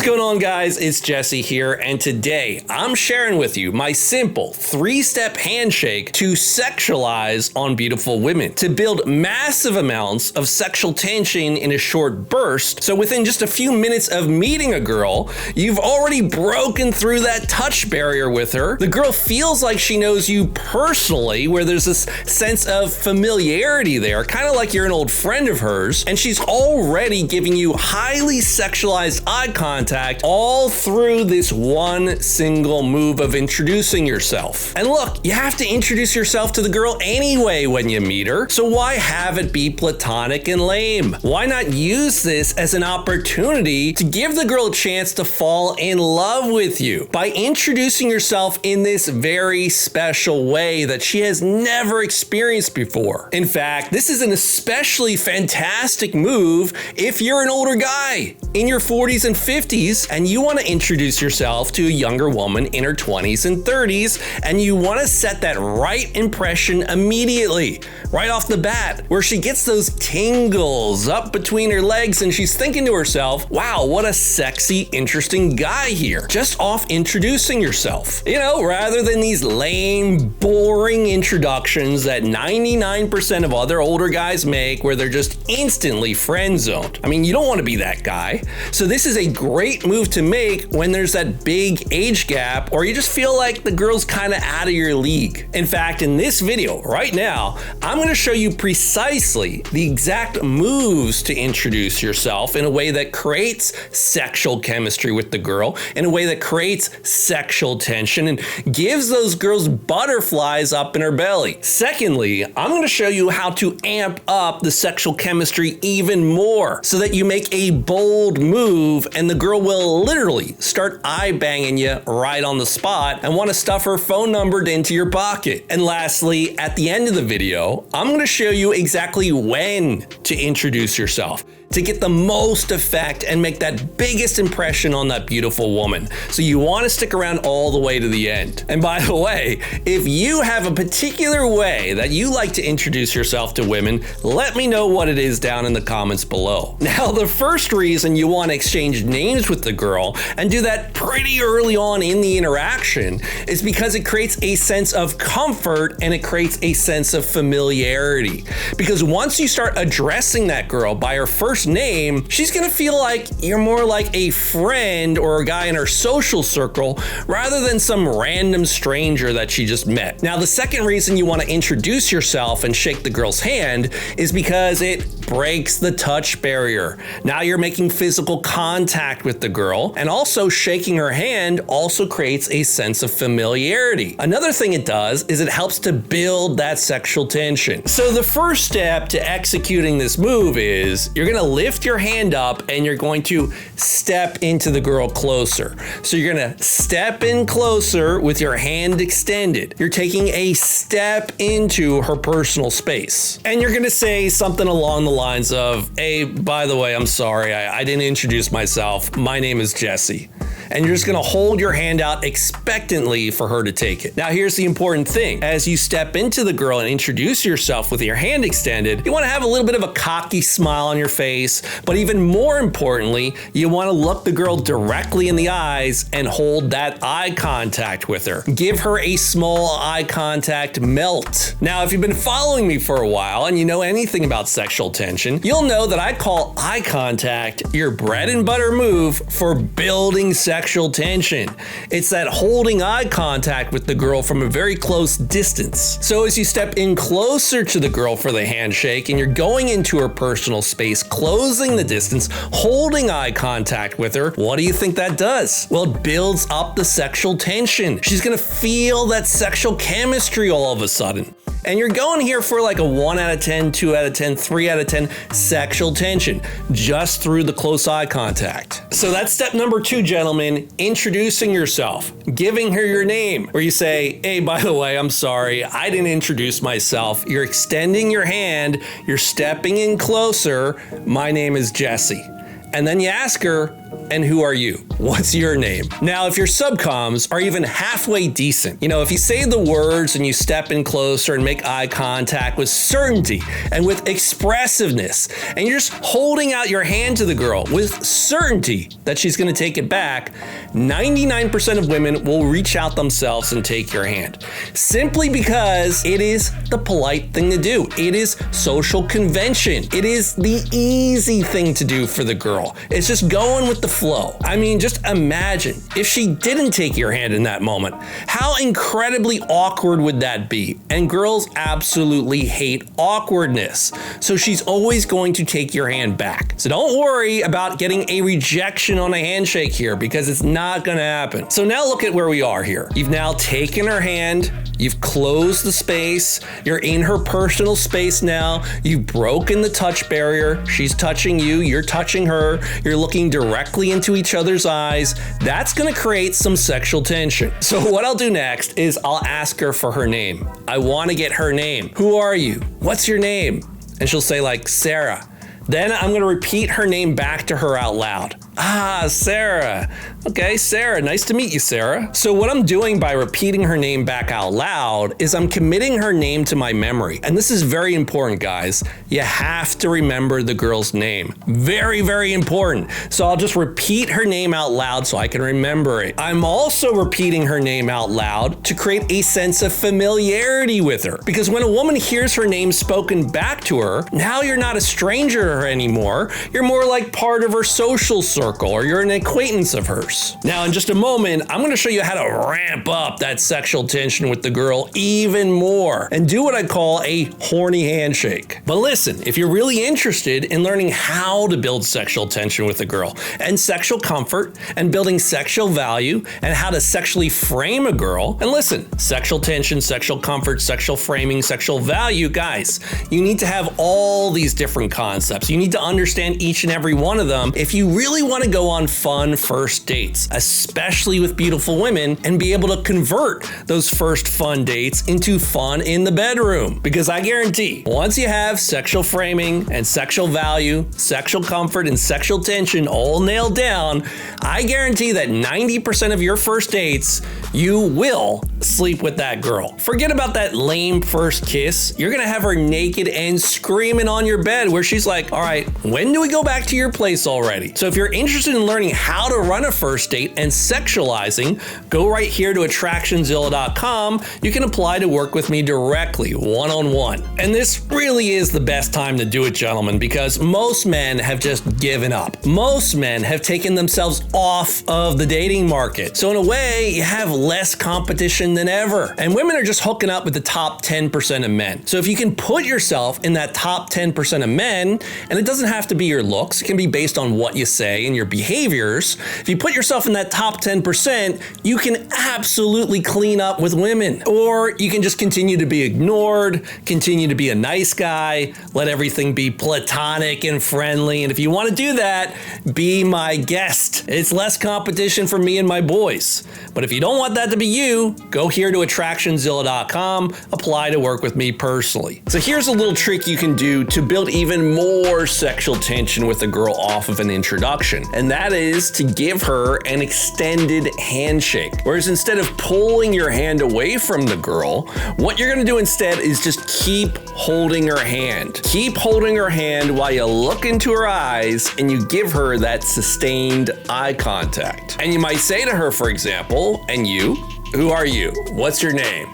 going on, guys? It's Jesse here, and today I'm sharing with you my simple 3-step handshake to sexualize on beautiful women to build massive amounts of sexual tension in a short burst. So within just a few minutes of meeting a girl, you've already broken through that touch barrier with her. The girl feels like she knows you personally, where there's this sense of familiarity there, kind of like you're an old friend of hers, and she's already giving you highly sexualized eye contact all through this one single move of introducing yourself. And look, you have to introduce yourself to the girl anyway when you meet her, so why have it be platonic and lame? Why not use this as an opportunity to give the girl a chance to fall in love with you by introducing yourself in this very special way that she has never experienced before? In fact, this is an especially fantastic move if you're an older guy in your 40s and 50s and you want to introduce yourself to a younger woman in her 20s and 30s, and you want to set that right impression immediately, right off the bat, where she gets those tingles up between her legs and she's thinking to herself, wow, what a sexy, interesting guy here, just off introducing yourself. You know, rather than these lame, boring introductions that 99% of other older guys make where they're just instantly friend zoned. I mean, you don't want to be that guy. So this is a great move to make when there's that big age gap or you just feel like the girl's kind of out of your league. In fact, in this video right now, I'm going to show you precisely the exact moves to introduce yourself in a way that creates sexual chemistry with the girl, in a way that creates sexual tension and gives those girls butterflies up in her belly. Secondly, I'm going to show you how to amp up the sexual chemistry even more so that you make a bold move and the girl will literally start eye banging you right on the spot and want to stuff her phone number into your pocket. And lastly, at the end of the video, I'm going to show you exactly when to introduce yourself to get the most effect and make that biggest impression on that beautiful woman. So you want to stick around all the way to the end. And by the way, if you have a particular way that you like to introduce yourself to women, let me know what it is down in the comments below. Now, the first reason you want to exchange names with the girl and do that pretty early on in the interaction is because it creates a sense of comfort and it creates a sense of familiarity. Because once you start addressing that girl by her first name, she's gonna feel like you're more like a friend or a guy in her social circle rather than some random stranger that she just met. Now, the second reason you want to introduce yourself and shake the girl's hand is because it breaks the touch barrier. Now you're making physical contact with the girl, and also shaking her hand also creates a sense of familiarity. Another thing it does is it helps to build that sexual tension. So the first step to executing this move is you're gonna lift your hand up and you're going to step into the girl closer. So you're gonna step in closer with your hand extended. You're taking a step into her personal space. And you're gonna say something along the lines of, hey, by the way, I'm sorry, I didn't introduce myself. My name is Jesse. And you're just gonna hold your hand out expectantly for her to take it. Now, here's the important thing. As you step into the girl and introduce yourself with your hand extended, you wanna have a little bit of a cocky smile on your face, but even more importantly, you wanna look the girl directly in the eyes and hold that eye contact with her. Give her a small eye contact melt. Now, if you've been following me for a while and you know anything about sexual tension, you'll know that I call eye contact your bread and butter move for building sexual tension. It's that holding eye contact with the girl from a very close distance. So as you step in closer to the girl for the handshake and you're going into her personal space, closing the distance, holding eye contact with her, what do you think that does? Well, it builds up the sexual tension. She's gonna feel that sexual chemistry all of a sudden. And you're going here for like a 1 out of 10, 2 out of 10, 3 out of 10 sexual tension just through the close eye contact. So that's step number 2, gentlemen, introducing yourself, giving her your name, where you say, hey, by the way, I'm sorry, I didn't introduce myself. You're extending your hand, you're stepping in closer. My name is Jesse. And then you ask her, and who are you? what's your name? Now, if your subcoms are even halfway decent, if you say the words and you step in closer and make eye contact with certainty and with expressiveness, and you're just holding out your hand to the girl with certainty that she's going to take it back, 99% of women will reach out themselves and take your hand. Simply because it is the polite thing to do. It is social convention. It is the easy thing to do for the girl. It's just going with the flow. I mean, just imagine if she didn't take your hand in that moment. How incredibly awkward would that be? And girls absolutely hate awkwardness. So she's always going to take your hand back. So don't worry about getting a rejection on a handshake here, because it's not going to happen. So now look at where we are here. You've now taken her hand. You've closed the space. You're in her personal space now. You've broken the touch barrier. She's touching you. You're touching her. You're looking directly into each other's eyes. That's going to create some sexual tension. So what I'll do next is I'll ask her for her name. I want to get her name. Who are you? What's your name? And she'll say like, Sarah. Then I'm going to repeat her name back to her out loud. Ah, Sarah. Okay, Sarah. Nice to meet you, Sarah. So what I'm doing by repeating her name back out loud is I'm committing her name to my memory. And this is very important, guys. You have to remember the girl's name. Very, very important. So I'll just repeat her name out loud so I can remember it. I'm also repeating her name out loud to create a sense of familiarity with her. Because when a woman hears her name spoken back to her, now you're not a stranger to her anymore. You're more like part of her social circle, or you're an acquaintance of hers. Now, in just a moment, I'm going to show you how to ramp up that sexual tension with the girl even more and do what I call a horny handshake. But listen, if you're really interested in learning how to build sexual tension with a girl and sexual comfort and building sexual value and how to sexually frame a girl, and listen, sexual tension, sexual comfort, sexual framing, sexual value, guys, you need to have all these different concepts. You need to understand each and every one of them if you really want to go on fun first dates, especially with beautiful women, and be able to convert those first fun dates into fun in the bedroom. Because I guarantee, once you have sexual framing and sexual value, sexual comfort, and sexual tension all nailed down, I guarantee that 90% of your first dates, you will sleep with that girl. Forget about that lame first kiss. You're gonna have her naked and screaming on your bed where she's like, all right, when do we go back to your place already? So if you're interested in learning how to run a first date and sexualizing, go right here to attractionzilla.com. You can apply to work with me directly, one-on-one. And this really is the best time to do it, gentlemen, because most men have just given up. Most men have taken themselves off of the dating market. So in a way, you have less competition than ever. And women are just hooking up with the top 10% of men. So if you can put yourself in that top 10% of men, and it doesn't have to be your looks, it can be based on what you say and your behaviors. If you put yourself in that top 10%, you can absolutely clean up with women. Or you can just continue to be ignored, continue to be a nice guy, let everything be platonic and friendly. And if you want to do that, be my guest. It's less competition for me and my boys. But if you don't want that to be you, go here to attractionzilla.com, apply to work with me personally. So here's a little trick you can do to build even more sexual tension with a girl off of an introduction. And that is to give her an extended handshake. Whereas instead of pulling your hand away from the girl, what you're gonna do instead is just keep holding her hand. Keep holding her hand while you look into her eyes and you give her that sustained eye contact. And you might say to her, for example, and you, who are you? What's your name?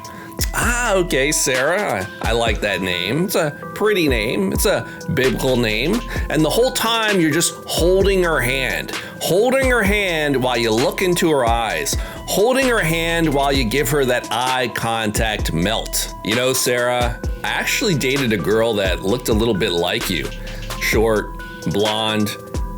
Ah, okay, Sarah. I like that name. It's a pretty name. It's a biblical name. And the whole time you're just holding her hand while you look into her eyes, holding her hand while you give her that eye contact melt. You know, Sarah, I actually dated a girl that looked a little bit like you. Short, blonde.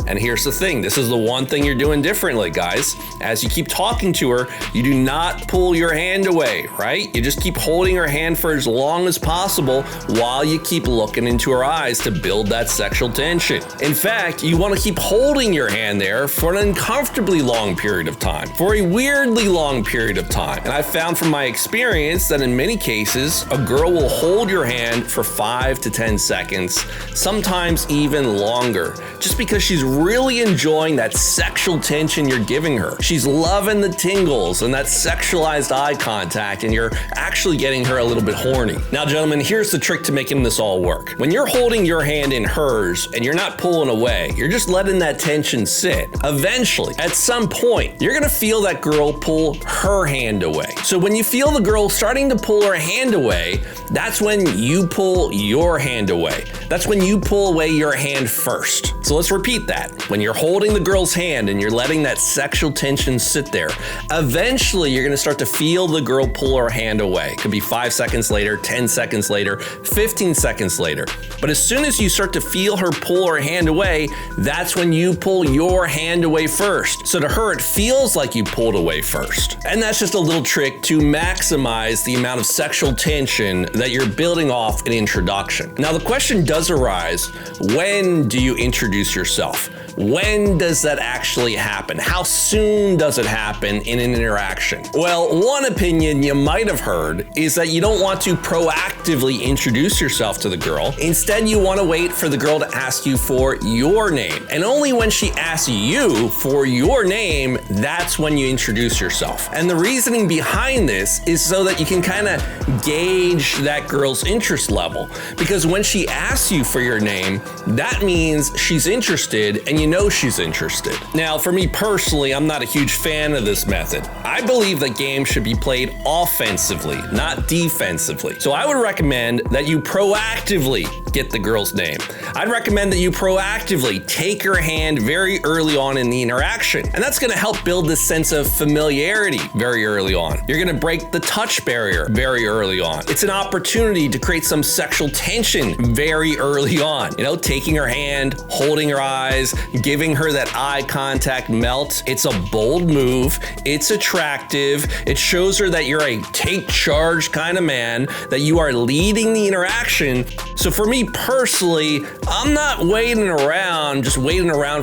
And here's the thing, this is the one thing you're doing differently, guys. As you keep talking to her, you do not pull your hand away, right? You just keep holding her hand for as long as possible while you keep looking into her eyes to build that sexual tension. In fact, you want to keep holding your hand there for an uncomfortably long period of time, for a weirdly long period of time. And I've found from my experience that in many cases, a girl will hold your hand for 5 to 10 seconds, sometimes even longer, just because she's really enjoying that sexual tension you're giving her. She's loving the tingles and that sexualized eye contact, and you're actually getting her a little bit horny. Now, gentlemen, here's the trick to making this all work. When you're holding your hand in hers and you're not pulling away, you're just letting that tension sit. Eventually, at some point, you're gonna feel that girl pull her hand away. So when you feel the girl starting to pull her hand away, that's when you pull your hand away. That's when you pull away your hand first. So let's repeat that. When you're holding the girl's hand and you're letting that sexual tension sit there, eventually you're gonna start to feel the girl pull her hand away. It could be 5 seconds later, 10 seconds later, 15 seconds later. But as soon as you start to feel her pull her hand away, that's when you pull your hand away first. So to her, it feels like you pulled away first. And that's just a little trick to maximize the amount of sexual tension that you're building off an introduction. Now, the question does arise, when do you introduce yourself? When does that actually happen? How soon does it happen in an interaction? Well, one opinion you might have heard is that you don't want to proactively introduce yourself to the girl. Instead, you want to wait for the girl to ask you for your name. And only when she asks you for your name, that's when you introduce yourself. And the reasoning behind this is so that you can kind of gauge that girl's interest level. Because when she asks you for your name, that means she's interested and you know she's interested. Now, for me personally, I'm not a huge fan of this method. I believe that games should be played offensively, not defensively. So I would recommend that you proactively get the girl's name. I'd recommend that you proactively take her hand very early on in the interaction. And that's gonna help build this sense of familiarity very early on. You're gonna break the touch barrier very early on. It's an opportunity to create some sexual tension very early on. You know, taking her hand, holding her eyes, giving her that eye contact melt. It's a bold move. It's attractive. It shows her that you're a take charge kind of man, that you are leading the interaction. So for me personally, I'm not waiting around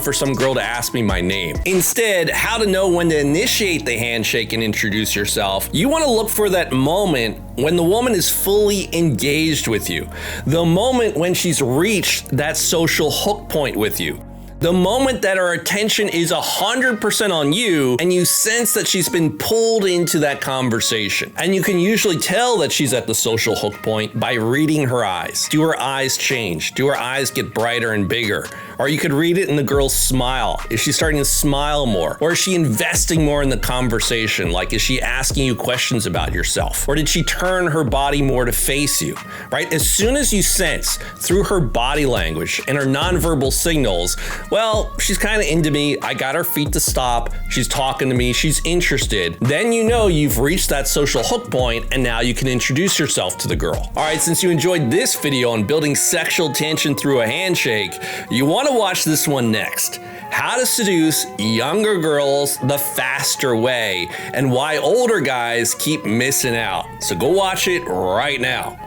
for some girl to ask me my name. Instead, how to know when to initiate the handshake and introduce yourself. You want to look for that moment when the woman is fully engaged with you. The moment when she's reached that social hook point with you. The moment that her attention is 100% on you and you sense that she's been pulled into that conversation. And you can usually tell that she's at the social hook point by reading her eyes. Do her eyes change? Do her eyes get brighter and bigger? Or you could read it in the girl's smile. Is she starting to smile more? Or is she investing more in the conversation? Like, is she asking you questions about yourself? Or did she turn her body more to face you, right? As soon as you sense through her body language and her nonverbal signals, well, she's kind of into me, I got her feet to stop, she's talking to me, she's interested, then you know you've reached that social hook point and now you can introduce yourself to the girl. All right, since you enjoyed this video on building sexual tension through a handshake, you want to watch this one next. How to seduce younger girls the faster way and why older guys keep missing out. So go watch it right now.